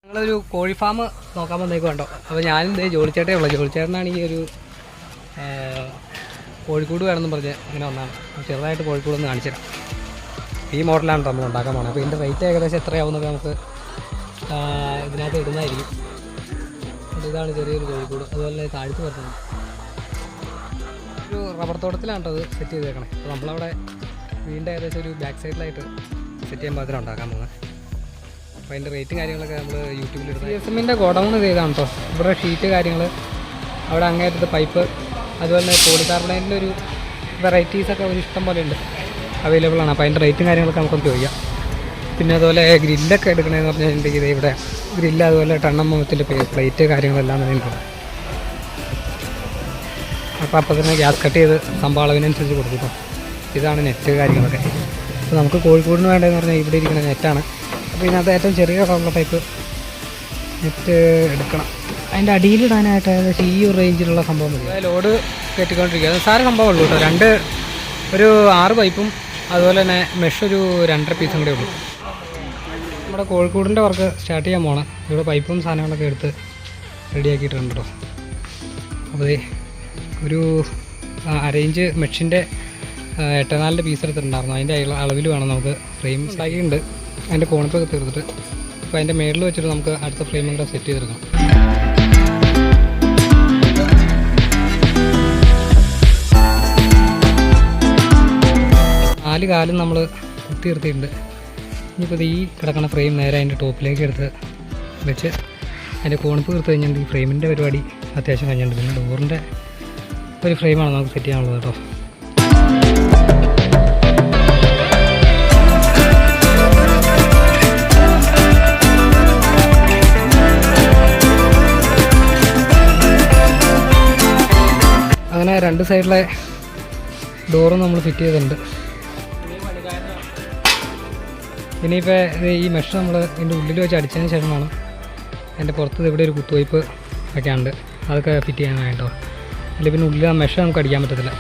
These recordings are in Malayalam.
ഞങ്ങളൊരു കോഴി ഫാം നോക്കാൻ വന്നേക്ക് കണ്ടോ. അപ്പോൾ ഞാനും ജോളിച്ചേട്ടേ ഉള്ളൂ. ജോളിച്ചേട്ടനാണ് ഈ ഒരു കോഴിക്കൂട് വേണമെന്ന് പറഞ്ഞ് ഇങ്ങനെ വന്നതാണ്. ചെറുതായിട്ട് കോഴിക്കൂടൊന്ന് കാണിച്ചു തരാം. ഈ മോഡലാണ് നമ്മൾ ഉണ്ടാക്കാൻ പോകുന്നത്. അപ്പോൾ ഇതിൻ്റെ റേറ്റ് ഏകദേശം എത്രയാവുന്നൊക്കെ നമുക്ക് ഇതിനകത്ത് ഇടുന്നതായിരിക്കും. ഇതാണ് ചെറിയൊരു കോഴിക്കൂട്. അതുപോലെ തന്നെ താഴ്ത്തു വരുന്നത് ഒരു റബ്ബർ തോട്ടത്തിലാണ് അത് സെറ്റ് ചെയ്തേക്കണേ. അപ്പോൾ നമ്മളവിടെ വീടിൻ്റെ ഏകദേശം ഒരു ബാക്ക് സൈഡിലായിട്ട് സെറ്റ് ചെയ്യാൻ പാകത്തിന് ഉണ്ടാക്കാൻ പോകുന്നത്. അപ്പോൾ അതിൻ്റെ റേറ്റും കാര്യങ്ങളൊക്കെ നമ്മൾ യൂട്യൂബിലിടുന്നത്. CSMൻ്റെ ഗോഡൗൺ ചെയ്താണ് കേട്ടോ. ഇവിടെ ഷീറ്റ് കാര്യങ്ങൾ, അവിടെ അങ്ങേറ്റത്ത് പൈപ്പ്, അതുപോലെ തന്നെ പോളികാർബണേറ്റിൻ്റെ ഒരു വെറൈറ്റീസൊക്കെ ഒരു ഇഷ്ടം പോലെ ഉണ്ട്, അവൈലബിൾ ആണ്. അപ്പോൾ അതിൻ്റെ റേറ്റും കാര്യങ്ങളൊക്കെ നമുക്കൊന്ന് ചോദിക്കാം. പിന്നെ അതുപോലെ ഗ്രില്ലൊക്കെ എടുക്കണമെന്ന് പറഞ്ഞിട്ടുണ്ടെങ്കിൽ ഇവിടെ ഗ്രില്ല്, അതുപോലെ ടണ്ണമ്മത്തിൻ്റെ പ്ലേറ്റ് കാര്യങ്ങളെല്ലാം തന്നെ ഉണ്ട്. അപ്പോൾ തന്നെ ഗ്യാസ് കട്ട് ചെയ്ത് സംഭവം അളവിനനുസരിച്ച് കൊടുക്കും. ഇതാണ് നെറ്റ് കാര്യങ്ങളൊക്കെ. അപ്പോൾ നമുക്ക് കോഴിക്കോടിന് വേണ്ടതെന്ന് പറഞ്ഞാൽ ഇവിടെ ഇരിക്കുന്ന നെറ്റാണ്. അപ്പോൾ ഇതിനകത്ത് ഏറ്റവും ചെറിയ റബ്ബർ ടൈപ്പ് നെറ്റ് എടുക്കണം. അതിൻ്റെ അടിയിലിടാനായിട്ട് ഏകദേശം ഈ ഒരു റേഞ്ചിലുള്ള സംഭവം മതി. ലോഡ് കയറ്റിക്കൊണ്ടിരിക്കുക. അത് സാറ് സംഭവം ഉള്ളൂ കേട്ടോ. ഒരു 6 പൈപ്പും അതുപോലെ തന്നെ മെഷ് ഒരു 2.5 പീസും കൂടെ ഉള്ളൂ. നമ്മുടെ കോഴിക്കോടിൻ്റെ വർക്ക് സ്റ്റാർട്ട് ചെയ്യാൻ പോകണം. ഇവിടെ പൈപ്പും സാധനങ്ങളൊക്കെ എടുത്ത് റെഡിയാക്കിയിട്ടുണ്ട് കേട്ടോ. അപ്പോൾ ഒരു അരയിഞ്ച് മെഷിൻ്റെ 8-4 പീസ് എടുത്തിട്ടുണ്ടായിരുന്നു. അതിൻ്റെ അളവിൽ വേണം നമുക്ക് ഫ്രെയിം ഉണ്ടാക്കിയിട്ടുണ്ട്. അതിൻ്റെ കോണിപ്പൊക്കെ തീർത്തിട്ട് അപ്പോൾ അതിൻ്റെ മേളിൽ വെച്ചിട്ട് നമുക്ക് അടുത്ത ഫ്രെയിമും കൂടെ സെറ്റ് ചെയ്തെടുക്കണം. 4 കാലും നമ്മൾ കുത്തി നിർത്തിയിട്ടുണ്ട്. ഇനിയിപ്പോൾ ഈ കിടക്കുന്ന ഫ്രെയിം നേരെ അതിൻ്റെ ടോപ്പിലേക്ക് എടുത്ത് വെച്ച് അതിൻ്റെ കോണിപ്പ് തീർത്ത് കഴിഞ്ഞിട്ടുണ്ട്. ഈ ഫ്രെയിമിൻ്റെ പരിപാടി അത്യാവശ്യം കഴിഞ്ഞിട്ടുണ്ട്. പിന്നെ ഡോറിൻ്റെ ഒരു ഫ്രെയിമാണ് നമുക്ക് സെറ്റ് ചെയ്യാനുള്ളത് കേട്ടോ. അങ്ങനെ 2 സൈഡിലെ ഡോറും നമ്മൾ ഫിറ്റ് ചെയ്തിട്ടുണ്ട്. ഇനിയിപ്പോൾ ഈ മെഷ് നമ്മൾ ഇതിൻ്റെ ഉള്ളിൽ വെച്ച് അടിച്ചതിന് ശേഷമാണ് അതിൻ്റെ പുറത്ത് ഇവിടെ ഒരു കുത്തുവയ്പ്പ് ഒക്കെ ഉണ്ട്, അതൊക്കെ ഫിറ്റ് ചെയ്യാനായിട്ടോ. അല്ലെങ്കിൽ പിന്നെ ഉള്ളിൽ ആ മെഷ് നമുക്ക് അടിക്കാൻ പറ്റത്തില്ല.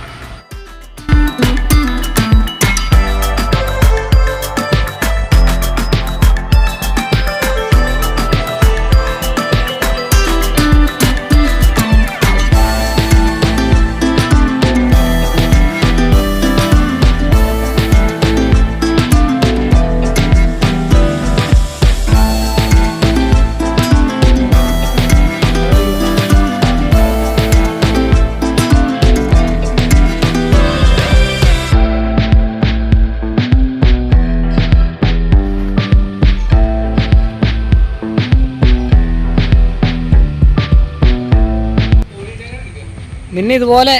നിന്നെ ഇതുപോലെ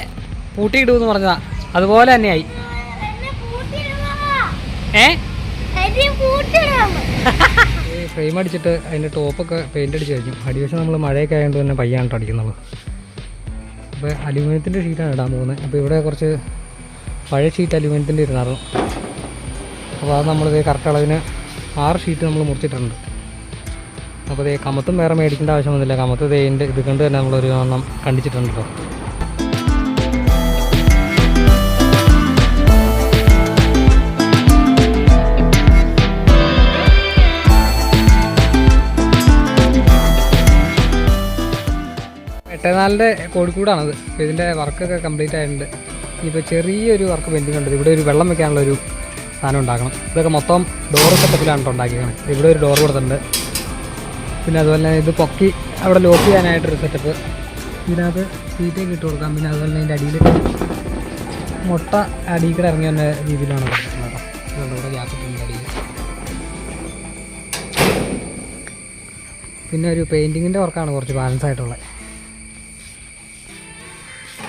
പൂട്ടിയിടുമെന്ന് പറഞ്ഞതാ, അതുപോലെ തന്നെയായി. ഫ്രെയിം അടിച്ചിട്ട് അതിൻ്റെ ടോപ്പൊക്കെ പെയിൻ്റ് അടിച്ച് കഴിഞ്ഞു. അടിവശം നമ്മൾ മഴയൊക്കെ ആയതുകൊണ്ട് തന്നെ പയ്യാണ് അടിക്കുന്നത്. അപ്പോൾ അലൂമിനിയത്തിൻ്റെ ഷീറ്റാണ് ഇടാൻ പോകുന്നത്. അപ്പോൾ ഇവിടെ കുറച്ച് പഴയ ഷീറ്റ് അലൂമിനിയത്തിൻ്റെ ഇരുന്നായിരുന്നു. അപ്പോൾ അത് നമ്മളിത് കറക്റ്റ് അളവിന് 6 ഷീറ്റ് നമ്മൾ മുറിച്ചിട്ടുണ്ട്. അപ്പോൾ ഇതേ കമത്തും വേറെ മേടിക്കേണ്ട ആവശ്യമൊന്നുമില്ല. കമത്ത് ഇതിൻ്റെ ഇത് കൊണ്ട് തന്നെ നമ്മളൊരു എണ്ണം കണ്ടിച്ചിട്ടുണ്ട് കേട്ടോ. എട്ടേനാലിൻ്റെ കോഴിക്കൂടാണത്. അപ്പോൾ ഇതിൻ്റെ വർക്കൊക്കെ കംപ്ലീറ്റ് ആയിട്ടുണ്ട്. ഇപ്പോൾ ചെറിയൊരു വർക്ക് പെൻഡിങ് ഉണ്ട്. ഇവിടെ ഒരു വെള്ളം വെക്കാനുള്ളൊരു സാധനം ഉണ്ടാക്കണം. ഇതൊക്കെ മൊത്തം ഡോർ സെറ്റപ്പിലാണ് ഉണ്ടാക്കിയത്. ഇവിടെ ഒരു ഡോർ കൊടുത്തിട്ടുണ്ട്. പിന്നെ അതുപോലെ തന്നെ ഇത് പൊക്കി അവിടെ ലോക്ക് ചെയ്യാനായിട്ടൊരു സെറ്റപ്പ്. ഇതിനകത്ത് സീറ്റൊക്കെ ഇട്ട് കൊടുക്കാം. പിന്നെ അതുപോലെ തന്നെ അതിൻ്റെ അടിയിൽ മുട്ട അടിയിൽ കൂടെ ഇറങ്ങി വന്ന രീതിയിലാണ് കൊടുക്കുന്നത് കേട്ടോ. ഇവിടെ ഗ്യാപ്പിട്ടുണ്ട് അടിയിൽ. പിന്നെ ഒരു പെയിൻറ്റിങ്ങിൻ്റെ വർക്കാണ് കുറച്ച് ബാലൻസ് ആയിട്ടുള്ളത്.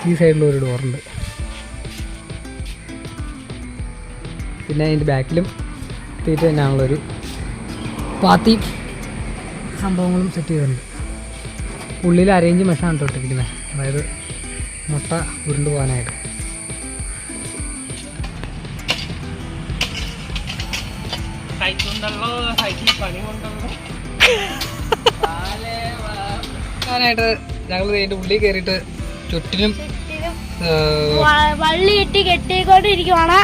ഈ സൈഡിലൊരു ഡോറുണ്ട്. പിന്നെ അതിൻ്റെ ബാക്കിലും തീറ്റ തന്നെയാണുള്ളൊരു പാത്തി സംഭവങ്ങളും സെറ്റ് ചെയ്തിട്ടുണ്ട്. ഉള്ളിൽ അരയിഞ്ച് മെഷാണ് തൊട്ടിരിക്കുന്നത്, അതായത് മുട്ട ഉരുണ്ടു പോകാനായിട്ട്. ഞങ്ങൾ ഇതിൻ്റെ ഉള്ളിൽ കയറിയിട്ട് ചുറ്റിനും വള്ളി കെട്ടി കെട്ടിക്കൊണ്ടിരിക്കുവാണ്.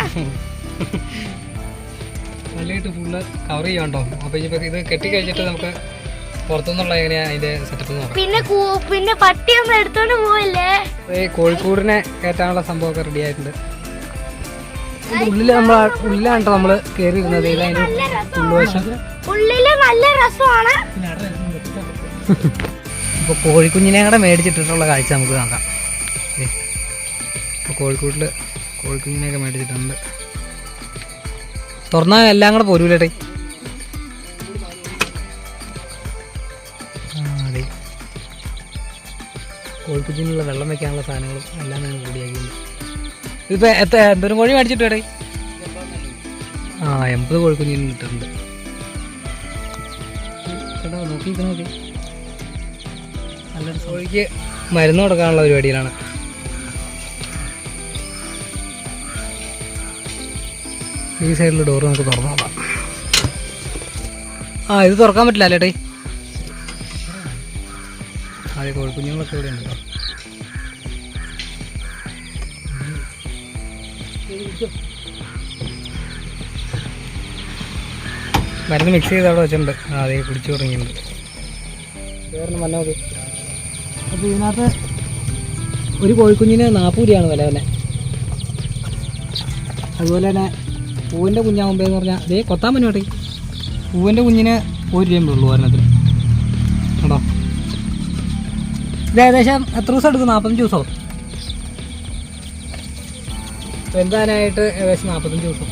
വള്ളിയിട്ട് ഫുള്ള് കവർ ചെയ്യാണ്ടോ. അപ്പോൾ ഇനിയിപ്പോൾ ഇത് കെട്ടി കഴിഞ്ഞിട്ട് നമുക്ക് പുറത്തുനിന്നുള്ള എങ്ങനെയാ അതിന്റെ സെറ്റപ്പ് നോക്കാം. പിന്നെ പട്ടിയൊന്നും എടുത്തോണ്ട് പോവല്ലേ. കോഴിക്കൂടിനെ കയറ്റാനുള്ള സംഭവമൊക്കെ റെഡി ആയിട്ടുണ്ട്. ഉള്ളിലാണ് നമ്മള് കയറി ഇരുന്നത്. അതിന്റെ ഉൾവശം ഉള്ളില് നല്ല രസമാണ്. ഇപ്പൊ കോഴിക്കുഞ്ഞിനെ കൂടെ മേടിച്ചിട്ടിട്ടുള്ള കാഴ്ച നമുക്ക് നോക്കാം. ഇപ്പൊ കോഴിക്കൂട്ടില് കോഴിക്കുഞ്ഞിനെയൊക്കെ മേടിച്ചിട്ടുണ്ട്. തുറന്നാൽ എല്ലാം കൂടെ പോരൂലേട്ടെ. അതെ, കോഴിക്കുഞ്ഞിനുള്ള വെള്ളം വെക്കാനുള്ള സാധനങ്ങളും എല്ലാം ഞങ്ങൾ റെഡിയാക്കിയിട്ടുണ്ട്. ഇതിപ്പോ എന്തോരം കോഴി മേടിച്ചിട്ട് കേട്ടെ? 80 കോഴിക്കുഞ്ഞിന് ഇട്ടിട്ടുണ്ട്. കേട്ടോ, നോക്കി നല്ലൊരു കോഴിക്ക് മരുന്ന് കൊടുക്കാനുള്ള പരിപാടിയിലാണ്. ഈ സൈഡിൽ ഡോറ് നമുക്ക് തുറന്നു നോക്കാം. ഇത് തുറക്കാൻ പറ്റില്ല അല്ലേട്ടേ. അതെ, കോഴിക്കുഞ്ഞുങ്ങളൊക്കെ ഇവിടെ ഉണ്ട്. മരുന്ന് മിക്സ് ചെയ്ത് അവിടെ വെച്ചിട്ടുണ്ട്. അതെ, കുടിച്ചു തുടങ്ങിയിട്ടുണ്ട്. വേറെ മഞ്ഞ നോക്കി. അപ്പോൾ ഇതിനകത്ത് ഒരു കോഴിക്കുഞ്ഞിന് 40 രൂപയാണ് വില തന്നെ. അതുപോലെ തന്നെ പൂവിൻ്റെ കുഞ്ഞാകുമ്പോഴെന്ന് പറഞ്ഞാൽ അതേ കൊത്താൻ പറ്റുമോട്ടെ. പൂവിൻ്റെ കുഞ്ഞിന് 1 രൂപയേ ഉള്ളൂ ഒരെണ്ണത്തിന്. കേട്ടോ, ഇത് ഏകദേശം എത്ര ദിവസം എടുക്കും? 45 ദിവസമോ? എന്താനായിട്ട് ഏകദേശം 45 ദിവസം.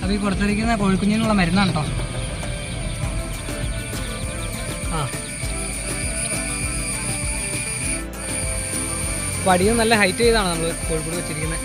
അപ്പോൾ ഈ കൊടുത്തിരിക്കുന്ന കോഴിക്കുഞ്ഞിനുള്ള മരുന്നാണ് കേട്ടോ. പടിയും നല്ല ഹൈറ്റ് ചെയ്താണ് നമ്മൾ കോഴിക്കോട് വെച്ചിരിക്കുന്നത്.